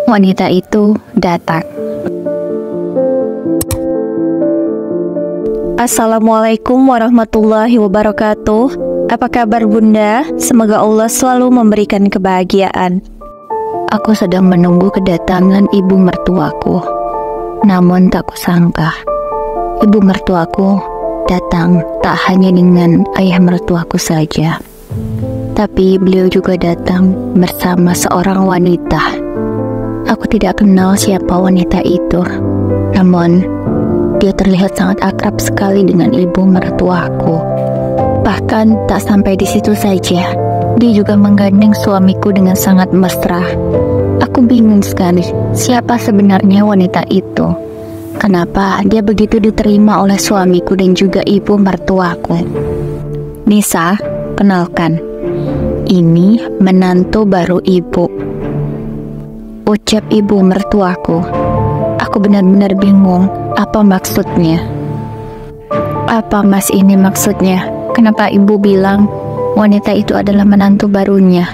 Wanita itu datang. Assalamualaikum warahmatullahi wabarakatuh. Apa kabar Bunda? Semoga Allah selalu memberikan kebahagiaan. Aku sedang menunggu kedatangan ibu mertuaku. Namun tak kusangka, ibu mertuaku datang tak hanya dengan ayah mertuaku saja, tapi beliau juga datang bersama seorang wanita. Aku tidak kenal siapa wanita itu, namun dia terlihat sangat akrab sekali dengan ibu mertuaku. Bahkan tak sampai di situ saja, dia juga menggandeng suamiku dengan sangat mesra. Aku bingung sekali, siapa sebenarnya wanita itu? Kenapa dia begitu diterima oleh suamiku dan juga ibu mertuaku? Nisa, kenalkan, ini menantu baru ibu, ucap ibu mertuaku. Aku benar-benar bingung, apa maksudnya? Apa mas ini maksudnya? Kenapa ibu bilang wanita itu adalah menantu barunya?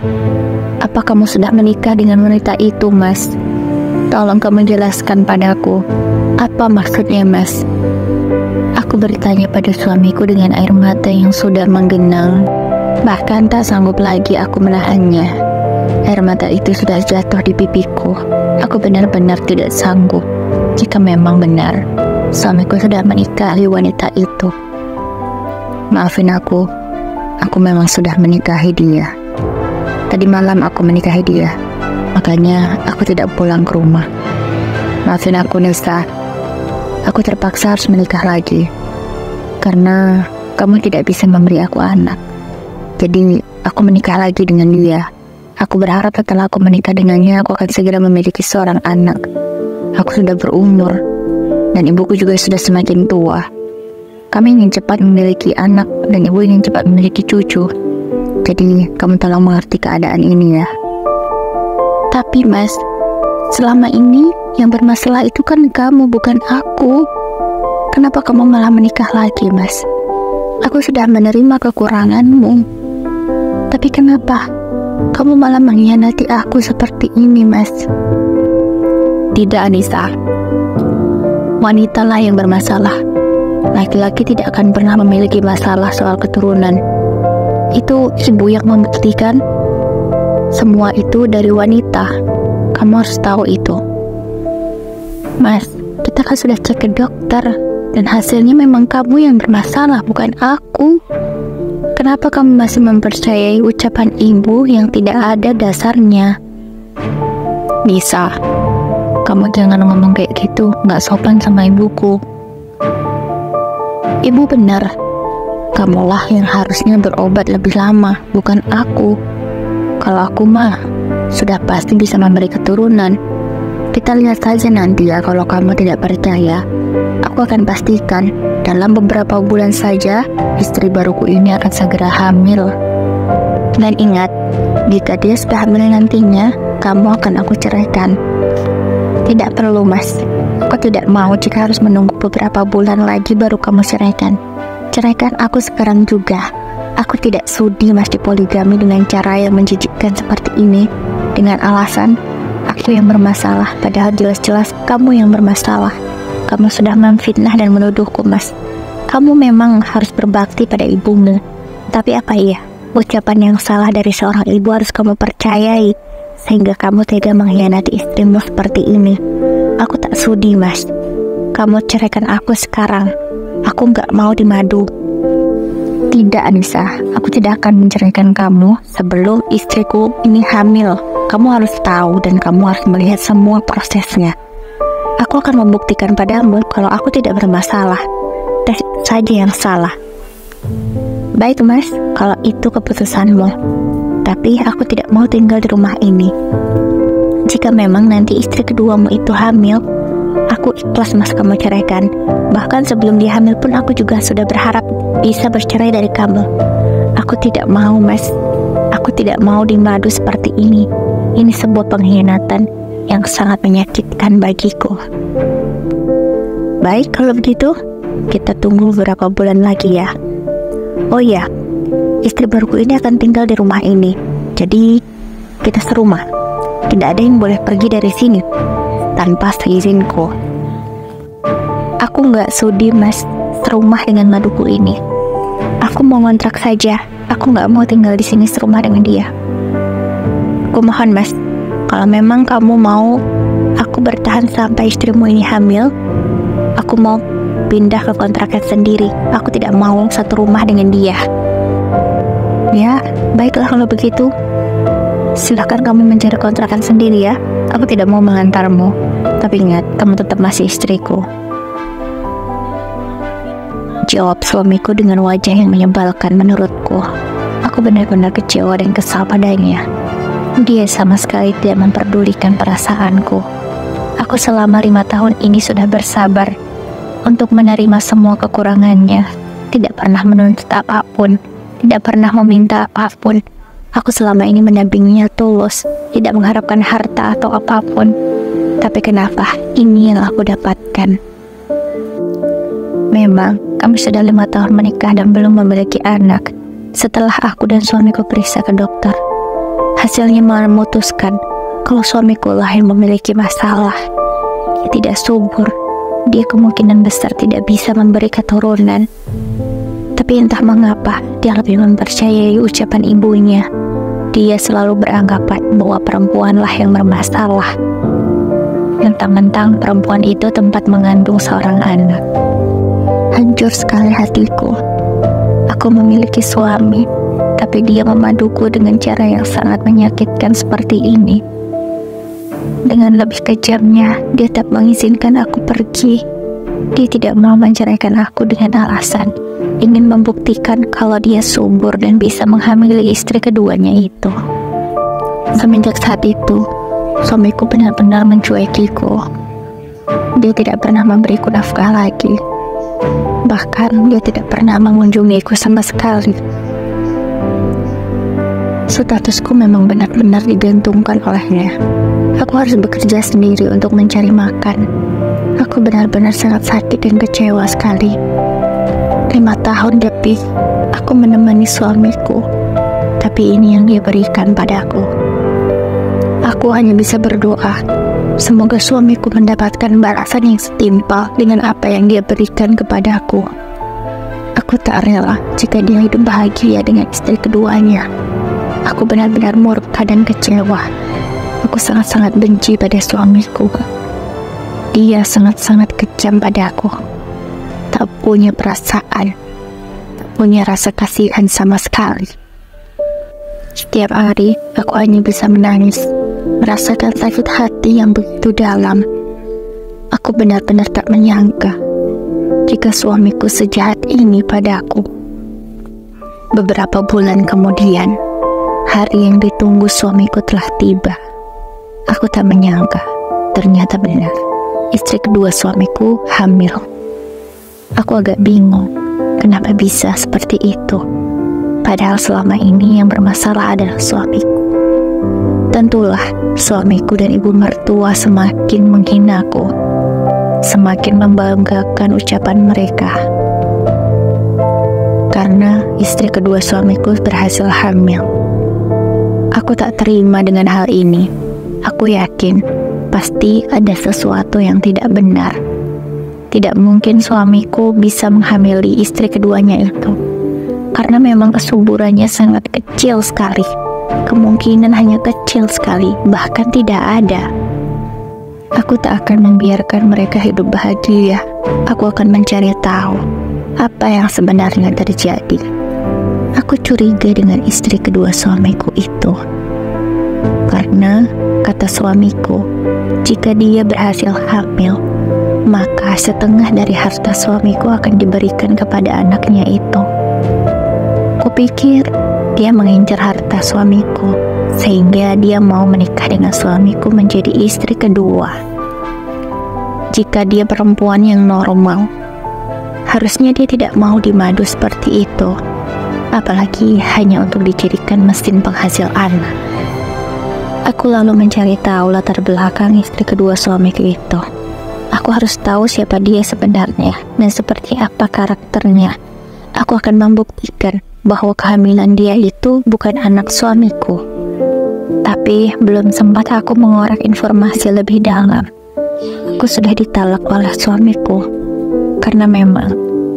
Apa kamu sudah menikah dengan wanita itu, mas? Tolong kamu jelaskan padaku, apa maksudnya, mas? Aku bertanya pada suamiku dengan air mata yang sudah menggenang. Bahkan tak sanggup lagi aku menahannya. Air mata itu sudah jatuh di pipiku. Aku benar-benar tidak sanggup. Jika memang benar suamiku sudah menikahi wanita itu, maafin aku memang sudah menikahi dia. Tadi malam aku menikahi dia, makanya aku tidak pulang ke rumah. Maafin aku Nisa, aku terpaksa harus menikah lagi karena kamu tidak bisa memberi aku anak. Jadi aku menikah lagi dengan dia. Aku berharap setelah aku menikah dengannya, aku akan segera memiliki seorang anak. Aku sudah berumur, dan ibuku juga sudah semakin tua. Kami ingin cepat memiliki anak, dan ibu ingin cepat memiliki cucu. Jadi, kamu tolong mengerti keadaan ini ya. Tapi mas, selama ini yang bermasalah itu kan kamu, bukan aku. Kenapa kamu malah menikah lagi, mas? Aku sudah menerima kekuranganmu. Tapi kenapa kamu malah mengkhianati aku seperti ini, mas? Tidak, Anissa. Wanitalah yang bermasalah. Laki-laki tidak akan pernah memiliki masalah soal keturunan. Itu ibu yang membuktikan. Semua itu dari wanita. Kamu harus tahu itu. Mas, kita kan sudah cek ke dokter, dan hasilnya memang kamu yang bermasalah, bukan aku. Kenapa kamu masih mempercayai ucapan ibu yang tidak ada dasarnya? Nisa, kamu jangan ngomong kayak gitu, nggak sopan sama ibuku. Ibu benar, kamulah yang harusnya berobat lebih lama, bukan aku. Kalau aku mah, sudah pasti bisa memberi keturunan. Kita lihat saja nanti ya, kalau kamu tidak percaya. Aku akan pastikan, dalam beberapa bulan saja, istri baruku ini akan segera hamil. Dan ingat, jika dia sudah hamil nantinya, kamu akan aku ceraikan. Tidak perlu, mas. Aku tidak mau jika harus menunggu beberapa bulan lagi baru kamu ceraikan. Ceraikan aku sekarang juga. Aku tidak sudi mas dipoligami dengan cara yang menjijikkan seperti ini, dengan alasan aku yang bermasalah, padahal jelas-jelas kamu yang bermasalah. Kamu sudah memfitnah dan menuduhku, mas. Kamu memang harus berbakti pada ibumu. Tapi apa iya, ucapan yang salah dari seorang ibu harus kamu percayai, sehingga kamu tega mengkhianati istrimu seperti ini? Aku tak sudi, mas. Kamu ceraikan aku sekarang. Aku gak mau dimadu. Tidak, Anissa. Aku tidak akan menceraikan kamu sebelum istriku ini hamil. Kamu harus tahu dan kamu harus melihat semua prosesnya. Aku akan membuktikan padamu kalau aku tidak bermasalah. Tes saja yang salah. Baik, mas, kalau itu keputusanmu. Tapi aku tidak mau tinggal di rumah ini. Jika memang nanti istri keduamu itu hamil, aku ikhlas mas kamu ceraikan. Bahkan sebelum dia hamil pun aku juga sudah berharap bisa bercerai dari kamu. Aku tidak mau, mas. Aku tidak mau dimadu seperti ini. Ini sebuah pengkhianatan yang sangat menyakitkan bagiku. Baik, kalau begitu kita tunggu beberapa bulan lagi ya. Oh ya, istri baruku ini akan tinggal di rumah ini. Jadi kita serumah. tidak ada yang boleh pergi dari sini tanpa seizinku. Aku nggak sudi mas serumah dengan maduku ini. Aku mau ngontrak saja. Aku nggak mau tinggal di sini serumah dengan dia. Aku mohon mas, kalau memang kamu mau aku bertahan sampai istrimu ini hamil, aku mau pindah ke kontrakan sendiri. Aku tidak mau satu rumah dengan dia. Ya, baiklah kalau begitu. Silahkan kamu mencari kontrakan sendiri ya. Aku tidak mau mengantarmu. Tapi ingat, kamu tetap masih istriku. Jawab suamiku dengan wajah yang menyebalkan menurutku. Aku benar-benar kecewa dan kesal padanya. Dia sama sekali tidak memperdulikan perasaanku. Aku selama 5 tahun ini sudah bersabar untuk menerima semua kekurangannya. Tidak pernah menuntut apapun, tidak pernah meminta apapun. Aku selama ini mendampinginya tulus, tidak mengharapkan harta atau apapun. Tapi kenapa ini yang aku dapatkan? Memang kami sudah 5 tahun menikah dan belum memiliki anak. Setelah aku dan suamiku periksa ke dokter, hasilnya memutuskan kalau suamiku lahir memiliki masalah. Dia tidak subur. Dia kemungkinan besar tidak bisa memberi keturunan. Tapi entah mengapa dia lebih mempercayai ucapan ibunya. Dia selalu beranggapan bahwa perempuanlah yang bermasalah. Mentang-mentang perempuan itu tempat mengandung seorang anak. Hancur sekali hatiku. Aku memiliki suami, tapi dia memaduku dengan cara yang sangat menyakitkan seperti ini. Dengan lebih kejamnya, dia tak mengizinkan aku pergi. Dia tidak mau menceraikan aku dengan alasan ingin membuktikan kalau dia subur dan bisa menghamili istri keduanya itu. Semenjak saat itu, suamiku benar-benar mencuekiku. Dia tidak pernah memberiku nafkah lagi. Bahkan dia tidak pernah mengunjungiku sama sekali. Statusku memang benar-benar digantungkan olehnya. Aku harus bekerja sendiri untuk mencari makan. Aku benar-benar sangat sakit dan kecewa sekali. 5 tahun lebih aku menemani suamiku, tapi ini yang dia berikan padaku. Aku hanya bisa berdoa, semoga suamiku mendapatkan balasan yang setimpal dengan apa yang dia berikan kepadaku. Aku tak rela jika dia hidup bahagia dengan istri keduanya. Aku benar-benar murka dan kecewa. Aku sangat-sangat benci pada suamiku. Dia sangat-sangat kejam padaku. Tak punya perasaan, tak punya rasa kasihan sama sekali. Setiap hari aku hanya bisa menangis, merasakan sakit hati yang begitu dalam. Aku benar-benar tak menyangka jika suamiku sejahat ini padaku. Beberapa bulan kemudian, hari yang ditunggu suamiku telah tiba. Aku tak menyangka, ternyata benar, istri kedua suamiku hamil. Aku agak bingung, kenapa bisa seperti itu? Padahal selama ini yang bermasalah adalah suamiku. Tentulah suamiku dan ibu mertua semakin menghinaku, semakin membanggakan ucapan mereka. Karena istri kedua suamiku berhasil hamil. Aku tak terima dengan hal ini. Aku yakin pasti ada sesuatu yang tidak benar. Tidak mungkin suamiku bisa menghamili istri keduanya itu, karena memang kesuburannya sangat kecil sekali. Kemungkinan hanya kecil sekali, bahkan tidak ada. Aku tak akan membiarkan mereka hidup bahagia. Aku akan mencari tahu apa yang sebenarnya terjadi. Aku curiga dengan istri kedua suamiku itu, karena kata suamiku, jika dia berhasil hamil, maka setengah dari harta suamiku akan diberikan kepada anaknya itu. Kupikir dia mengincar harta suamiku, sehingga dia mau menikah dengan suamiku menjadi istri kedua. Jika dia perempuan yang normal, harusnya dia tidak mau dimadu seperti itu, apalagi hanya untuk dijadikan mesin penghasil anak. Aku lalu mencari tahu latar belakang istri kedua suamiku itu. Aku harus tahu siapa dia sebenarnya dan seperti apa karakternya. Aku akan membuktikan bahwa kehamilan dia itu bukan anak suamiku. Tapi belum sempat aku mengorek informasi lebih dalam. Aku sudah ditalak oleh suamiku. Karena memang,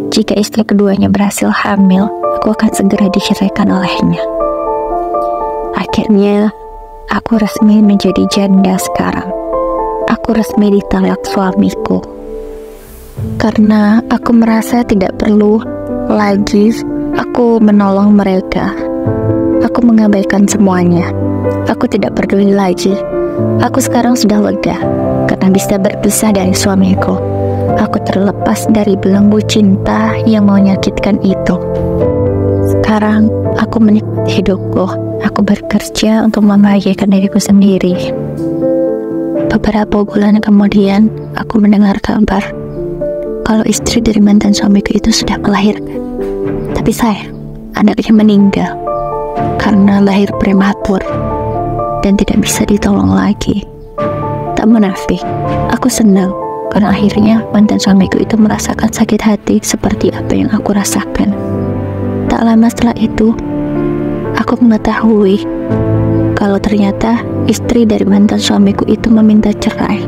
jika istri keduanya berhasil hamil, aku akan segera diceraikan olehnya. Akhirnya, aku resmi menjadi janda sekarang. Aku resmi ditalak suamiku. Karena aku merasa tidak perlu lagi aku menolong mereka. Aku mengabaikan semuanya. Aku tidak peduli lagi. Aku sekarang sudah lega karena bisa berpisah dari suamiku. Aku terlepas dari belenggu cinta yang menyakitkan itu. Sekarang aku menikmati hidupku. Aku bekerja untuk membahagiakan diriku sendiri. Beberapa bulan kemudian, aku mendengar kabar kalau istri dari mantan suamiku itu sudah melahirkan. Tapi sayang, anaknya meninggal karena lahir prematur dan tidak bisa ditolong lagi. Tak munafik, aku senang karena akhirnya mantan suamiku itu merasakan sakit hati seperti apa yang aku rasakan. Tak lama setelah itu, aku mengetahui kalau ternyata istri dari mantan suamiku itu meminta cerai.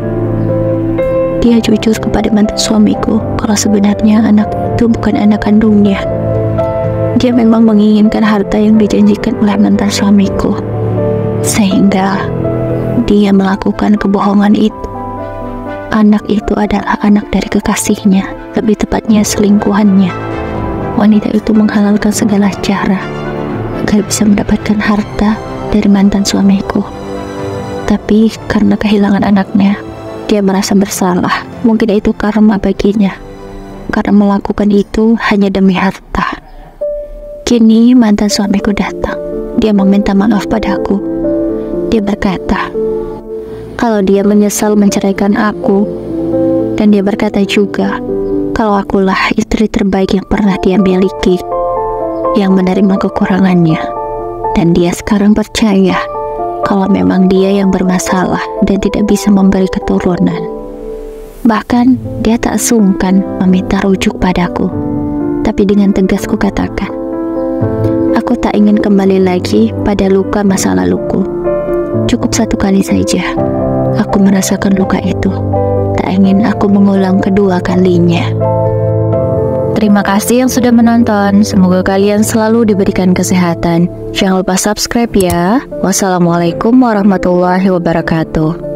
Dia jujur kepada mantan suamiku kalau sebenarnya anak itu bukan anak kandungnya. Dia memang menginginkan harta yang dijanjikan oleh mantan suamiku, sehingga dia melakukan kebohongan itu. Anak itu adalah anak dari kekasihnya, lebih tepatnya selingkuhannya. Wanita itu menghalalkan segala cara agar bisa mendapatkan harta dari mantan suamiku. Tapi karena kehilangan anaknya, dia merasa bersalah. Mungkin itu karma baginya, karena melakukan itu hanya demi harta. Kini mantan suamiku datang. Dia meminta maaf padaku. Dia berkata kalau dia menyesal menceraikan aku, dan dia berkata juga kalau akulah istri terbaik yang pernah dia miliki, yang menerima kekurangannya. Dan dia sekarang percaya kalau memang dia yang bermasalah dan tidak bisa memberi keturunan. Bahkan dia tak sungkan meminta rujuk padaku. Tapi dengan tegas ku katakan, aku tak ingin kembali lagi pada luka masa laluku. Cukup satu kali saja aku merasakan luka itu. Tak ingin aku mengulang kedua kalinya. Terima kasih yang sudah menonton. Semoga kalian selalu diberikan kesehatan. Jangan lupa subscribe ya. Wassalamualaikum warahmatullahi wabarakatuh.